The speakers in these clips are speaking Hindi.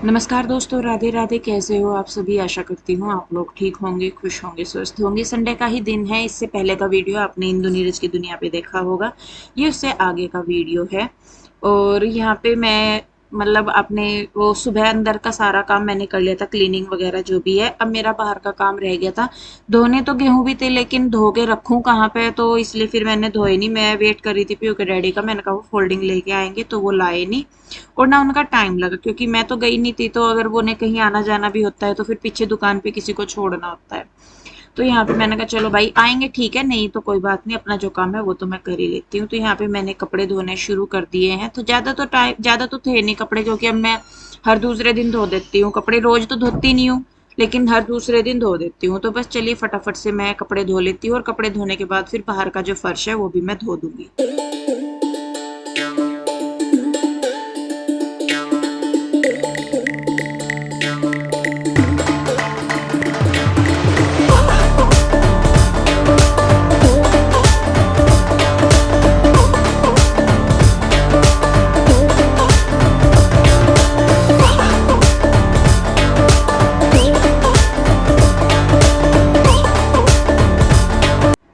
नमस्कार दोस्तों, राधे राधे। कैसे हो आप सभी? आशा करती हूँ आप लोग ठीक होंगे, खुश होंगे, स्वस्थ होंगे। संडे का ही दिन है। इससे पहले का वीडियो आपने इंदु नीरज की दुनिया पे देखा होगा। ये उससे आगे का वीडियो है। और यहाँ पे मैं मतलब अपने वो सुबह अंदर का सारा काम मैंने कर लिया था, क्लीनिंग वगैरह जो भी है। अब मेरा बाहर का काम रह गया था। धोने तो गेहूं भी थे, लेकिन धो के रखूं कहाँ पे, तो इसलिए फिर मैंने धोए नहीं। मैं वेट कर रही थी पीयू के डैडी का। मैंने कहा वो फोल्डिंग लेके आएंगे, तो वो लाए नहीं। और ना उनका टाइम लगा, क्योंकि मैं तो गई नहीं थी। तो अगर वो ने कहीं आना जाना भी होता है तो फिर पीछे दुकान पे किसी को छोड़ना होता है। तो यहाँ पे मैंने कहा चलो भाई आएंगे ठीक है, नहीं तो कोई बात नहीं, अपना जो काम है वो तो मैं कर ही लेती हूँ। तो यहाँ पे मैंने कपड़े धोने शुरू कर दिए हैं। तो ज्यादा तो थे नहीं कपड़े, क्योंकि अब मैं हर दूसरे दिन धो देती हूँ कपड़े। रोज तो धोती नहीं हूँ, लेकिन हर दूसरे दिन धो देती हूँ। तो बस चलिए फटाफट से मैं कपड़े धो लेती हूँ, और कपड़े धोने के बाद फिर बाहर का जो फर्श है वो भी मैं धो दूंगी।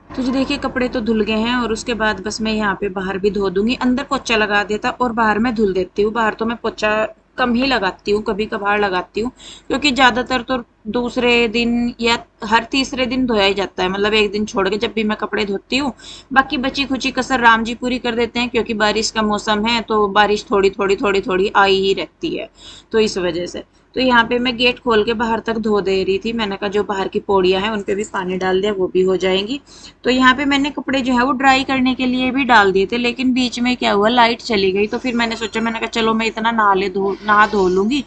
तो जी देखिए, कपड़े तो धुल गए हैं, और उसके बाद बस मैं यहाँ पे बाहर भी धो दूंगी। अंदर पोछा लगा देता और बाहर मैं धुल देती हूँ। बाहर तो मैं पोछा कम ही लगाती हूँ, कभी कभार लगाती हूँ, क्योंकि ज्यादातर तो दूसरे दिन या हर तीसरे दिन धोया ही जाता है। मतलब एक दिन छोड़ के जब भी मैं कपड़े धोती हूँ। बाकी बची खुची कसर राम जी पूरी कर देते हैं, क्योंकि बारिश का मौसम है तो बारिश थोड़ी थोड़ी आई ही रहती है। तो इस वजह से तो यहाँ पे मैं गेट खोल के बाहर तक धो दे रही थी। मैंने कहा जो बाहर की पौड़ियां हैं उन पे भी पानी डाल दिया, वो भी हो जाएंगी। तो यहाँ पे मैंने कपड़े जो है वो ड्राई करने के लिए भी डाल दिए थे, लेकिन बीच में क्या हुआ, लाइट चली गई। तो फिर मैंने सोचा, मैंने कहा चलो मैं इतना नहा धो लूंगी।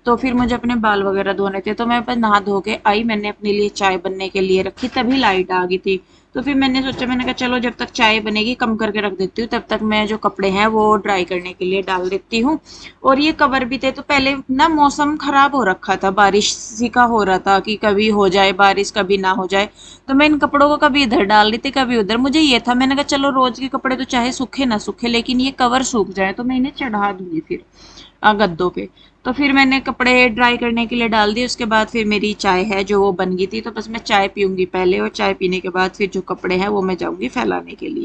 तो फिर मुझे अपने बाल वगैरह धोने थे, तो मैं बस नहा धो के आई। मैंने अपने लिए चाय बनने के लिए रखी, तभी लाइट आ गई थी। तो फिर मैंने सोचा, मैंने कहा चलो जब तक चाय बनेगी कम करके रख देती हूँ, तब तक मैं जो कपड़े हैं वो ड्राई करने के लिए डाल देती हूँ। और ये कवर भी थे। तो पहले ना मौसम खराब हो रखा था, बारिश सी का हो रहा था कि कभी हो जाए बारिश कभी ना हो जाए। तो मैं इन कपड़ों को कभी इधर डाल दी थी कभी उधर। मुझे ये था, मैंने कहा चलो रोज के कपड़े तो चाहे सूखे ना सूखे, लेकिन ये कवर सूख जाए तो मैं इन्हें चढ़ा दूंगी फिर गद्दों पे। तो फिर मैंने कपड़े ड्राई करने के लिए डाल दिए। उसके बाद फिर मेरी चाय है जो वो बन गई थी, तो बस मैं चाय पीऊंगी पहले, और चाय पीने के बाद फिर जो कपड़े हैं वो मैं जाऊंगी फैलाने के लिए।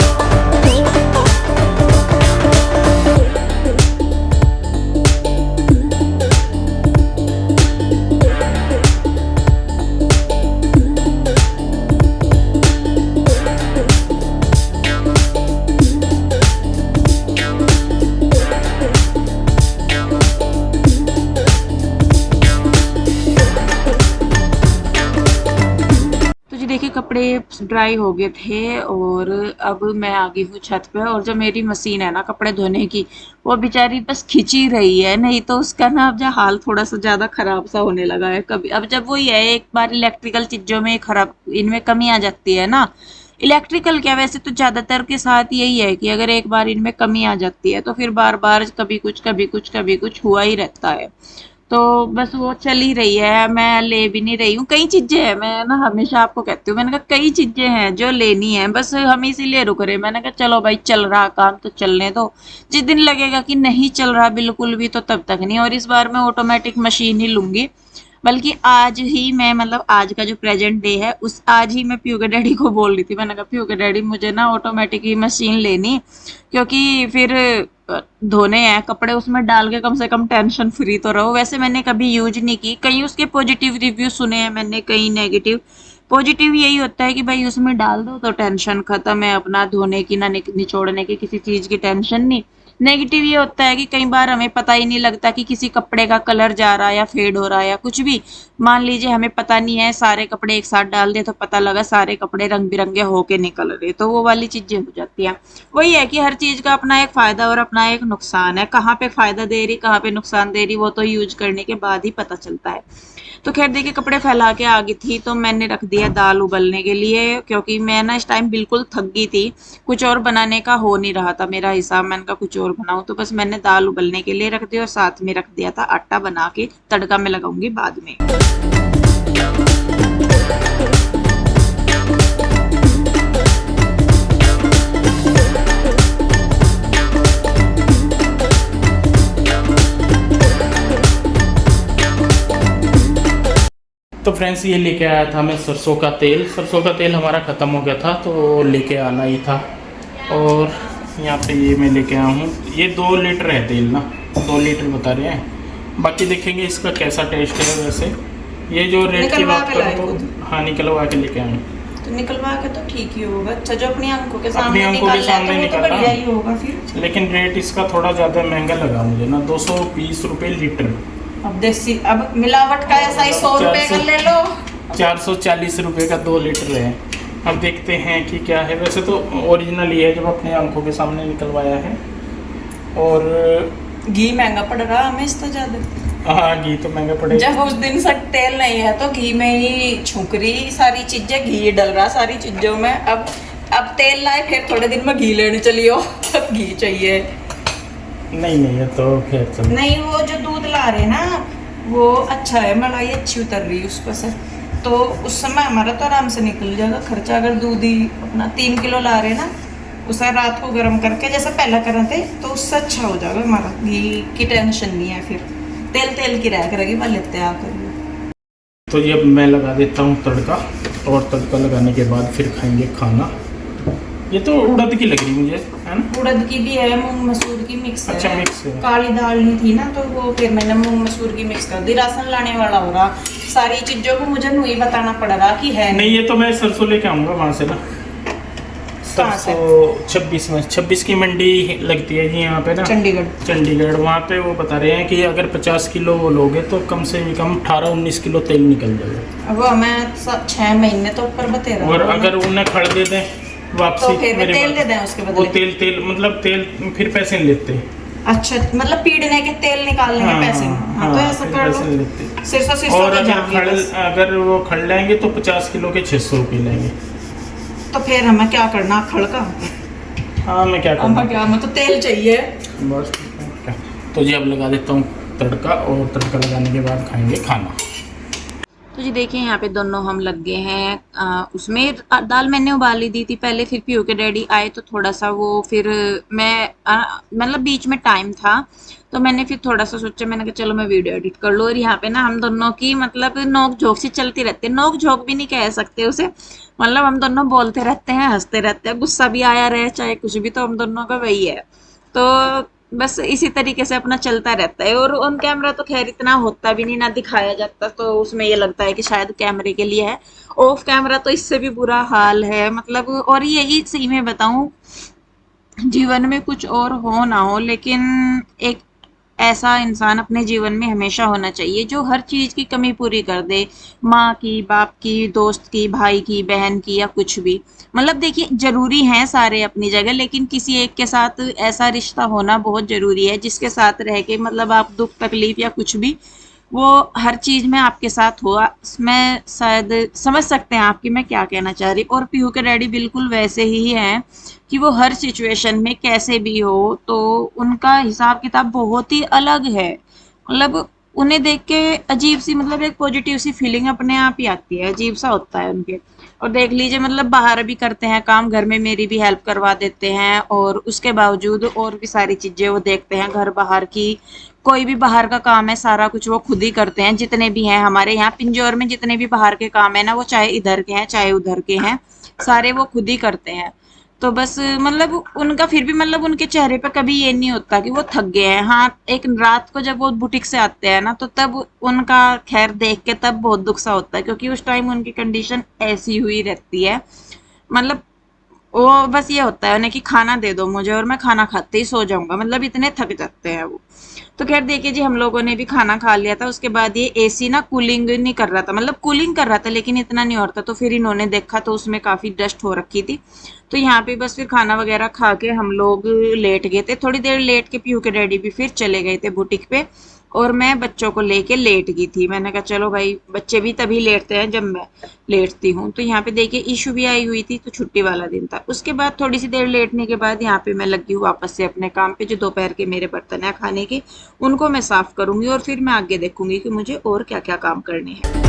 तो जी देखिए, कपड़े ड्राई हो गए थे, और अब मैं आ गई हूँ छत पे। और जो मेरी मशीन है ना कपड़े धोने की, वो बेचारी बस खिंच ही रही है। नहीं तो उसका ना अब जो हाल थोड़ा सा ज्यादा खराब सा होने लगा है। कभी अब जब वो ये है, एक बार इलेक्ट्रिकल चीजों में खराब इनमें कमी आ जाती है ना। इलेक्ट्रिकल क्या, वैसे तो ज्यादातर के साथ यही है कि अगर एक बार इनमें कमी आ जाती है तो फिर बार बार कभी कुछ कभी कुछ कभी कुछ हुआ ही रहता है। तो बस वो चल ही रही है। मैं ले भी नहीं रही हूँ। कई चीजें हैं, मैं ना हमेशा आपको कहती हूँ, मैंने कहा कई चीजें हैं जो लेनी है, बस हम इसीलिए रुक रहे। मैंने कहा चलो भाई, चल रहा काम तो चलने दो। जिस दिन लगेगा कि नहीं चल रहा बिल्कुल भी, तो तब तक नहीं। और इस बार मैं ऑटोमेटिक मशीन ही लूंगी। बल्कि आज ही मैं, मतलब आज का जो प्रेजेंट डे है, उस आज ही मैं पीयू के डैडी को बोल रही थी। मैंने कहा पीयू के डैडी, मुझे ना ऑटोमेटिक ही मशीन लेनी, क्योंकि फिर धोने हैं कपड़े, उसमें डाल के कम से कम टेंशन फ्री तो रहो। वैसे मैंने कभी यूज नहीं की। कई उसके पॉजिटिव रिव्यू सुने हैं मैंने, कई नेगेटिव। पॉजिटिव यही होता है कि भाई उसमें डाल दो तो टेंशन खत्म है, अपना धोने की ना निचोड़ने की किसी चीज की टेंशन नहीं। नेगेटिव ये होता है कि कई बार हमें पता ही नहीं लगता कि किसी कपड़े का कलर जा रहा है या फेड हो रहा है या कुछ भी। मान लीजिए हमें पता नहीं है, सारे कपड़े एक साथ डाल दे तो पता लगा सारे कपड़े रंग बिरंगे होके निकल रहे, तो वो वाली चीजें हो जाती हैं। वही है कि हर चीज का अपना एक फायदा और अपना एक नुकसान है। कहाँ पे फायदा दे रही कहाँ पे नुकसान दे रही, वो तो यूज करने के बाद ही पता चलता है। तो खैर देखिए, कपड़े फैला के आ गई थी, तो मैंने रख दिया दाल उबलने के लिए, क्योंकि मैं ना इस टाइम बिल्कुल थक गई थी। कुछ और बनाने का हो नहीं रहा था मेरा हिसाब। मैंने कहा कुछ और बनाऊं, तो बस मैंने दाल उबलने के लिए रख दी, और साथ में रख दिया था आटा बना के, तड़का में लगाऊंगी बाद में। तो फ्रेंड्स ये लेके आया था मैं सरसों का तेल। सरसों का तेल हमारा ख़त्म हो गया था तो लेके आना ही था। और यहाँ पे ये मैं लेके आया हूँ। ये 2 लीटर है तेल ना, 2 लीटर बता रहे हैं। बाकी देखेंगे इसका कैसा टेस्ट है। वैसे ये जो रेट की बात करूँ तो हाँ निकलवा के लेके आए। तो निकलवा के तो ठीक ही होगा। अच्छा जो अपनी आंखों के अपनी सामने आंखों के सामने निकल रहा है तो बढ़िया ही होगा फिर। लेकिन रेट इसका थोड़ा ज़्यादा महंगा लगा मुझे ना, 220 रुपये लीटर। अब देसी, अब मिलावट का ऐसा ही 100 रुपए का ले लो। 440 रुपये का 2 लीटर है। अब देखते हैं कि क्या है। वैसे तो ओरिजिनल ही है जब अपने आंखों के सामने निकलवाया है। और घी महंगा पड़ रहा है हमें इससे ज्यादा। हाँ घी तो महंगा पड़ेगा। जब उस दिन से तेल नहीं है तो घी में ही छुक रही सारी चीजें, घी डल रहा सारी चीजों में। अब तेल लाए फिर थोड़े दिन में घी लेने चली हो, अब घी चाहिए। नहीं है तो फिर चल। नहीं वो जो दूध ला रहे ना वो अच्छा है, मलाई अच्छी उतर रही है उस पर से, तो उस समय हमारा तो आराम से निकल जाएगा खर्चा। अगर दूध ही अपना 3 किलो ला रहे ना, उसे रात को गर्म करके जैसे पहला कर रहे थे तो उससे अच्छा हो जाएगा हमारा। घी की टेंशन नहीं है फिर, तेल की रह करेगी वह लेते आकर। तो ये अब मैं लगा देता हूँ तड़का, और तड़का लगाने के बाद फिर खाएंगे खाना। ये तो उड़द की लग रही मुझे, है ना? उड़द की भी है, मूंग मसूर की मिक्स है। अच्छा मिक्स है। काली दाल नहीं थी ना तो वो फिर मैंने मूंग मसूर की मिक्स कर दी। राशन लाने वाला हो रहा, सारी चीजों को मुझे नहीं बताना पड़ रहा कि है नहीं। ये तो मैं सरसों लेके आऊँगा वहाँ से ना, सरसों 26 की मंडी लगती है जी यहाँ पे ना, चंडीगढ़। वहाँ पे वो बता रहे हैं कि अगर 50 किलो वो लोगे तो कम से कम 18-19 किलो तेल निकल जाएगा। अब हमें 6 महीने तो ऊपर बते रहा। और अगर उन्हें खड़ दे दें वापसी तो फिर तेल दे दें उसके बदले। वो तेल मतलब तेल फिर पैसे नहीं लेते। अच्छा मतलब पीड़ने के तेल निकालने के पैसे। हाँ, तो ऐसा कर लो। सिरसों और अगर वो खड़ लेंगे तो 50 किलो के 600 रुपये लेंगे। तो फिर हमें क्या करना खड़ का? हाँ मैं क्या करूँ, क्या हमें तो तेल चाहिए बस। तो जी अब लगा देता हूँ तड़का, और तड़का लगाने के बाद खाएंगे खाना। तो जी देखिए यहाँ पे दोनों हम लग गए हैं। उसमें दाल मैंने उबाली दी थी पहले, फिर पीयू के डैडी आए तो थोड़ा सा वो फिर मैं मतलब बीच में टाइम था तो मैंने फिर थोड़ा सा सोचा, मैंने कहा चलो मैं वीडियो एडिट कर लूँ। और यहाँ पे ना हम दोनों की मतलब नोक झोंक सी चलती रहती है। नोक झोंक भी नहीं कह सकते उसे, मतलब हम दोनों बोलते रहते हैं, हंसते रहते हैं, गुस्सा भी आया रहे चाहे कुछ भी, तो हम दोनों का वही है। तो बस इसी तरीके से अपना चलता रहता है। और ऑन कैमरा तो खैर इतना होता भी नहीं, ना दिखाया जाता, तो उसमें ये लगता है कि शायद कैमरे के लिए है। ऑफ कैमरा तो इससे भी बुरा हाल है मतलब। और यही सही में बताऊं, जीवन में कुछ और हो ना हो लेकिन एक ऐसा इंसान अपने जीवन में हमेशा होना चाहिए जो हर चीज की कमी पूरी कर दे। माँ की, बाप की, दोस्त की, भाई की, बहन की, या कुछ भी। मतलब देखिए जरूरी हैं सारे अपनी जगह, लेकिन किसी एक के साथ ऐसा रिश्ता होना बहुत जरूरी है जिसके साथ रह के मतलब आप दुख तकलीफ या कुछ भी, वो हर चीज में आपके साथ हुआ। मैं शायद समझ सकते हैं आपकी मैं क्या कहना चाह रही। और पीहू के डैडी बिल्कुल वैसे ही हैं कि वो हर सिचुएशन में कैसे भी हो तो उनका हिसाब किताब बहुत ही अलग है। मतलब उन्हें देख के अजीब सी मतलब एक पॉजिटिव सी फीलिंग अपने आप ही आती है, अजीब सा होता है उनके। और देख लीजिए मतलब बाहर भी करते हैं काम, घर में मेरी भी हेल्प करवा देते हैं, और उसके बावजूद और भी सारी चीजें वो देखते हैं घर बाहर की। कोई भी बाहर का काम है सारा कुछ वो खुद ही करते हैं, जितने भी हैं हमारे यहाँ पिंजौर में जितने भी बाहर के काम है ना, वो चाहे इधर के हैं चाहे उधर के हैं, सारे वो खुद ही करते हैं। तो बस मतलब उनका फिर भी मतलब उनके चेहरे पे कभी ये नहीं होता कि वो थक गए हैं। हाँ एक रात को जब वो बुटीक से आते हैं ना तो तब उनका खैर देख के तब बहुत दुख सा होता है, क्योंकि उस टाइम उनकी कंडीशन ऐसी हुई रहती है। मतलब वो बस ये होता है उन्हें कि खाना दे दो मुझे और मैं खाना खाते ही सो जाऊंगा, मतलब इतने थक जाते हैं वो। तो खैर देखिए जी हम लोगों ने भी खाना खा लिया था। उसके बाद ये एसी ना कूलिंग नहीं कर रहा था, मतलब कूलिंग कर रहा था लेकिन इतना नहीं हो रहा था, तो फिर इन्होंने देखा तो उसमें काफी डस्ट हो रखी थी। तो यहाँ पे बस फिर खाना वगैरह खा के हम लोग लेट गए थे, थोड़ी देर लेट के पीयू के डैडी भी फिर चले गए थे बुटीक पे, और मैं बच्चों को लेके लेट गई थी। मैंने कहा चलो भाई बच्चे भी तभी लेटते हैं जब मैं लेटती हूँ। तो यहाँ पे देखिए ईशु भी आई हुई थी, तो छुट्टी वाला दिन था। उसके बाद थोड़ी सी देर लेटने के बाद यहाँ पे मैं लगी हूँ वापस से अपने काम पे। जो दोपहर के मेरे बर्तन है खाने के, उनको मैं साफ करूंगी और फिर मैं आगे देखूंगी कि मुझे और क्या क्या काम करने हैं।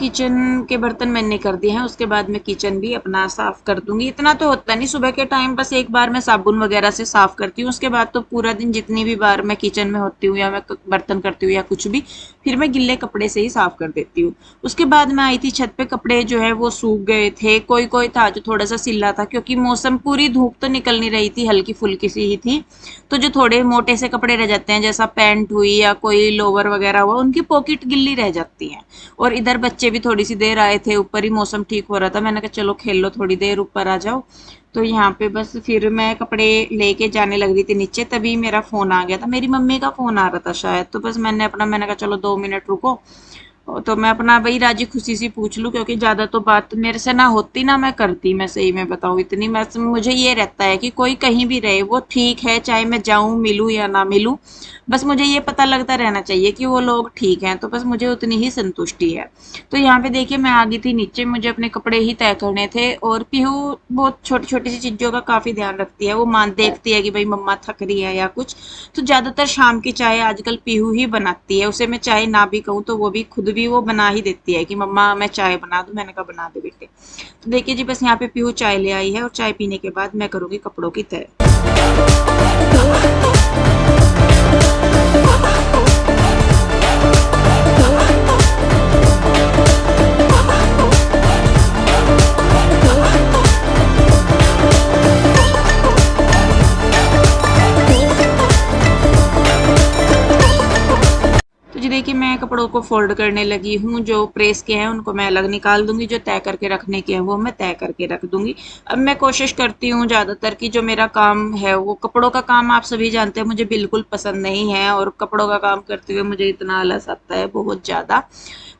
किचन के बर्तन मैंने कर दिए हैं, उसके बाद मैं किचन भी अपना साफ कर दूंगी। इतना तो होता नहीं सुबह के टाइम, बस एक बार मैं साबुन वगैरह से साफ करती हूँ, उसके बाद तो पूरा दिन जितनी भी बार मैं किचन में होती हूँ या मैं बर्तन करती हूँ या कुछ भी, फिर मैं गिल्ले कपड़े से ही साफ कर देती हूँ। उसके बाद मैं आई थी छत पे, कपड़े जो है वो सूख गए थे, कोई कोई था जो थोड़ा सा सिल्ला था, क्योंकि मौसम पूरी धूप तो निकल नहीं रही थी, हल्की फुल्की सी ही थी। तो जो थोड़े मोटे से कपड़े रह जाते हैं, जैसा पैंट हुई या कोई लोवर वगैरह हुआ, उनकी पॉकेट गिल्ली रह जाती है। और इधर बच्चे भी थोड़ी सी देर आए थे, ऊपर ही मौसम ठीक हो रहा था, मैंने कहा चलो खेल लो थोड़ी देर, ऊपर आ जाओ। तो यहाँ पे बस फिर मैं कपड़े लेके जाने लग रही थी नीचे, तभी मेरा फोन आ गया था, मेरी मम्मी का फोन आ रहा था शायद। तो बस मैंने कहा चलो 2 मिनट रुको, तो मैं अपना वही राजी खुशी सी पूछ लूं, क्योंकि ज्यादा तो बात मेरे से ना होती ना मैं करती, मैं सही में बताऊं इतनी मैं, मुझे ये रहता है कि कोई कहीं भी रहे वो ठीक है, चाहे मैं जाऊं मिलूं या ना मिलूं, बस मुझे ये पता लगता रहना चाहिए कि वो लोग ठीक हैं, तो बस मुझे उतनी ही संतुष्टि है। तो यहाँ पे देखिए मैं आ गई थी नीचे, मुझे अपने कपड़े ही तय करने थे, और पीहू बहुत छोटी छोटी सी चीजों का काफी ध्यान रखती है, वो मान देखती है कि भाई मम्मा थक रही है या कुछ। तो ज्यादातर शाम की चाय आजकल पीहू ही बनाती है, उसे मैं चाय ना भी कहूँ तो वो भी खुद भी वो बना ही देती है कि मम्मा मैं चाय बना दूं, मैंने कहा बना दे बेटे। तो देखिए जी बस यहाँ पे पीहू चाय ले आई है, और चाय पीने के बाद मैं करूंगी कपड़ों की तय। तो जी देखिए मैं कपड़ों को फोल्ड करने लगी हूँ, जो प्रेस के हैं उनको मैं अलग निकाल दूंगी, जो तय करके रखने के हैं वो मैं तय करके रख दूंगी। अब मैं कोशिश करती हूँ ज्यादातर कि जो मेरा काम है, वो कपड़ों का काम आप सभी जानते हैं मुझे बिल्कुल पसंद नहीं है, और कपड़ों का काम करते हुए मुझे इतना आलस आता है बहुत ज्यादा।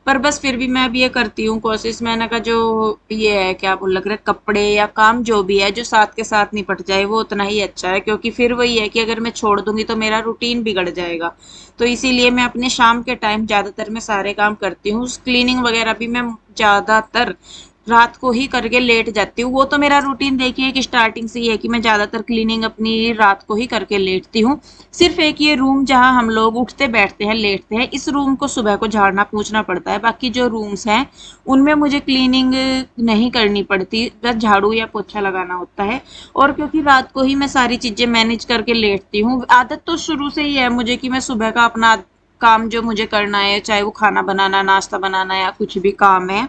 पर बस फिर भी मैं अब ये करती हूँ कोशिश, मैंने कहा जो ये है क्या बोल लग रहा है, कपड़े या काम जो भी है जो साथ के साथ निपट जाए वो उतना ही अच्छा है, क्योंकि फिर वही है कि अगर मैं छोड़ दूंगी तो मेरा रूटीन बिगड़ जाएगा। तो इसीलिए मैं अपने शाम के टाइम ज्यादातर मैं सारे काम करती हूँ, क्लीनिंग वगैरह भी मैं ज्यादातर रात को ही करके लेट जाती हूँ। वो तो मेरा रूटीन देखिए कि स्टार्टिंग से ही है कि मैं ज्यादातर क्लीनिंग अपनी रात को ही करके लेटती हूँ। सिर्फ एक ये रूम जहाँ हम लोग उठते बैठते हैं लेटते हैं, इस रूम को सुबह को झाड़ना पूछना पड़ता है, बाकी जो रूम्स हैं उनमें मुझे क्लीनिंग नहीं करनी पड़ती, बस झाड़ू या पोछा लगाना होता है। और क्योंकि रात को ही मैं सारी चीजें मैनेज करके लेटती हूँ, आदत तो शुरू से ही है मुझे कि मैं सुबह का अपना काम जो मुझे करना है, चाहे वो खाना बनाना नाश्ता बनाना या कुछ भी काम है,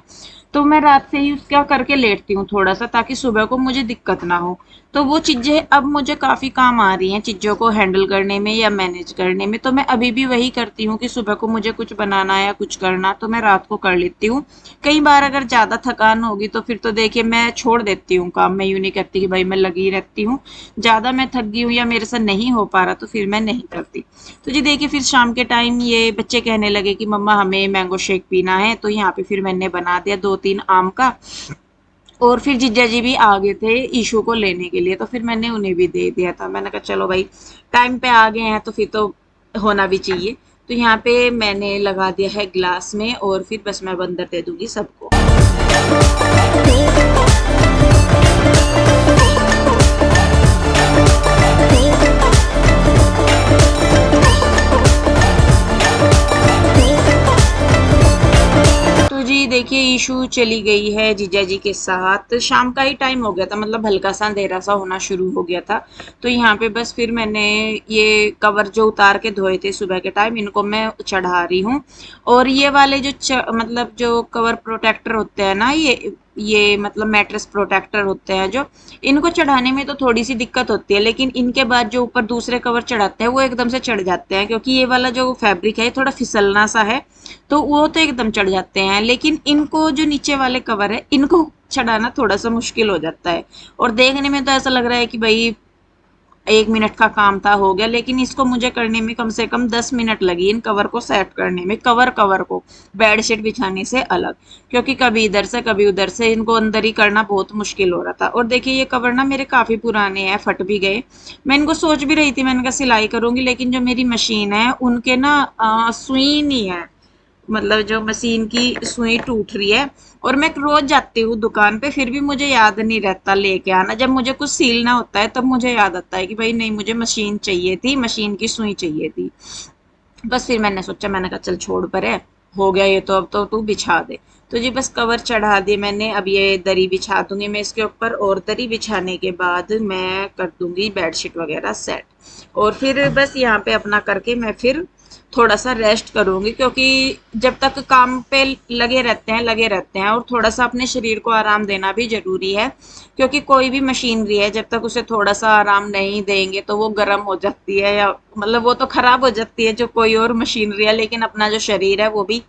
तो मैं रात से ही उसका करके लेटती हूँ थोड़ा सा, ताकि सुबह को मुझे दिक्कत ना हो। तो वो चीजें अब मुझे काफी काम आ रही हैं, चीजों को हैंडल करने में या मैनेज करने में। तो मैं अभी भी वही करती हूँ कि सुबह को मुझे कुछ बनाना है या कुछ करना तो मैं रात को कर लेती हूँ। कई बार अगर ज्यादा थकान होगी तो फिर तो देखिए मैं छोड़ देती हूँ काम, मैं यूं नहीं करती कि भाई मैं लगी रहती हूँ, ज्यादा मैं थक गई हूँ या मेरे से नहीं हो पा रहा तो फिर मैं नहीं करती। तो जी देखिए फिर शाम के टाइम ये बच्चे कहने लगे कि मम्मा हमें मैंगो शेक पीना है, तो यहाँ पे फिर मैंने बना दिया 2-3 आम का। और फिर जीजा जी भी आ गए थे ईशू को लेने के लिए, तो फिर मैंने उन्हें भी दे दिया था, मैंने कहा चलो भाई टाइम पे आ गए हैं तो फिर तो होना भी चाहिए। तो यहाँ पे मैंने लगा दिया है ग्लास में, और फिर बस मैं अंदर दे दूंगी सबको। तो जी देखिए ईशू चली गई है जीजा जी के साथ, शाम का ही टाइम हो गया था, मतलब हल्का सा अंधेरा सा होना शुरू हो गया था। तो यहाँ पे बस फिर मैंने ये कवर जो उतार के धोए थे सुबह के टाइम, इनको मैं चढ़ा रही हूँ। और ये वाले जो मतलब जो कवर प्रोटेक्टर होते हैं ना, ये मतलब मैट्रेस प्रोटेक्टर होते हैं जो, इनको चढ़ाने में तो थोड़ी सी दिक्कत होती है, लेकिन इनके बाद जो ऊपर दूसरे कवर चढ़ाते हैं वो एकदम से चढ़ जाते हैं, क्योंकि ये वाला जो फैब्रिक है ये थोड़ा फिसलना सा है, तो वो तो एकदम चढ़ जाते हैं। लेकिन इनको जो नीचे वाले कवर है इनको चढ़ाना थोड़ा सा मुश्किल हो जाता है, और देखने में तो ऐसा लग रहा है कि भाई 1 मिनट का काम था हो गया, लेकिन इसको मुझे करने में कम से कम 10 मिनट लगी, इन कवर को सेट करने में, कवर कवर को बेडशीट बिछाने से अलग, क्योंकि कभी इधर से कभी उधर से इनको अंदर ही करना बहुत मुश्किल हो रहा था। और देखिए ये कवर ना मेरे काफी पुराने हैं, फट भी गए। मैं इनको सोच भी रही थी, मैंने कहा सिलाई करूंगी, लेकिन जो मेरी मशीन है उनके ना सुई नहीं है, मतलब जो मशीन की सुई टूट रही है। और मैं रोज जाती हूँ दुकान पे, फिर भी मुझे याद नहीं रहता लेके आना, जब मुझे कुछ सीलना होता है तब मुझे याद आता है कि भाई नहीं मुझे मशीन चाहिए थी, मशीन की सुई चाहिए थी। बस फिर मैंने सोचा, मैंने कहा चल छोड़ परे, हो गया ये तो, अब तो तू बिछा दे। तो जी बस कवर चढ़ा दिए मैंने, अब ये दरी बिछा दूंगी मैं इसके ऊपर, और दरी बिछाने के बाद मैं कर दूंगी बेडशीट वगैरह सेट, और फिर बस यहाँ पे अपना करके मैं फिर थोड़ा सा रेस्ट करूंगी, क्योंकि जब तक काम पे लगे रहते हैं और थोड़ा सा अपने शरीर को आराम देना भी जरूरी है, क्योंकि कोई भी मशीनरी है जब तक उसे थोड़ा सा आराम नहीं देंगे तो वो गर्म हो जाती है, या मतलब वो तो खराब हो जाती है जो कोई और मशीनरी है, लेकिन अपना जो शरीर है वो भी,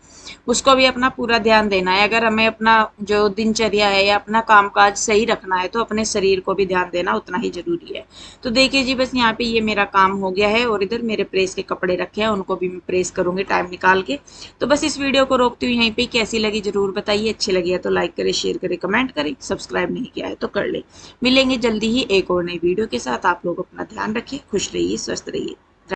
उसको भी अपना पूरा ध्यान देना है। अगर हमें अपना जो दिनचर्या है या अपना कामकाज सही रखना है तो अपने शरीर को भी ध्यान देना उतना ही जरूरी है। तो देखिए जी बस यहाँ पे ये मेरा काम हो गया है, और इधर मेरे प्रेस के कपड़े रखे हैं, उनको भी मैं प्रेस करूंगी टाइम निकाल के। तो बस इस वीडियो को रोकती हूँ यहीं पे, कैसी लगी जरूर बताइए, अच्छी लगी है तो लाइक करें, शेयर करें, कमेंट करें, सब्सक्राइब नहीं किया है तो कर ले। मिलेंगे जल्दी ही एक और नई वीडियो के साथ। आप लोग अपना ध्यान रखिए, खुश रहिए, स्वस्थ रहिए।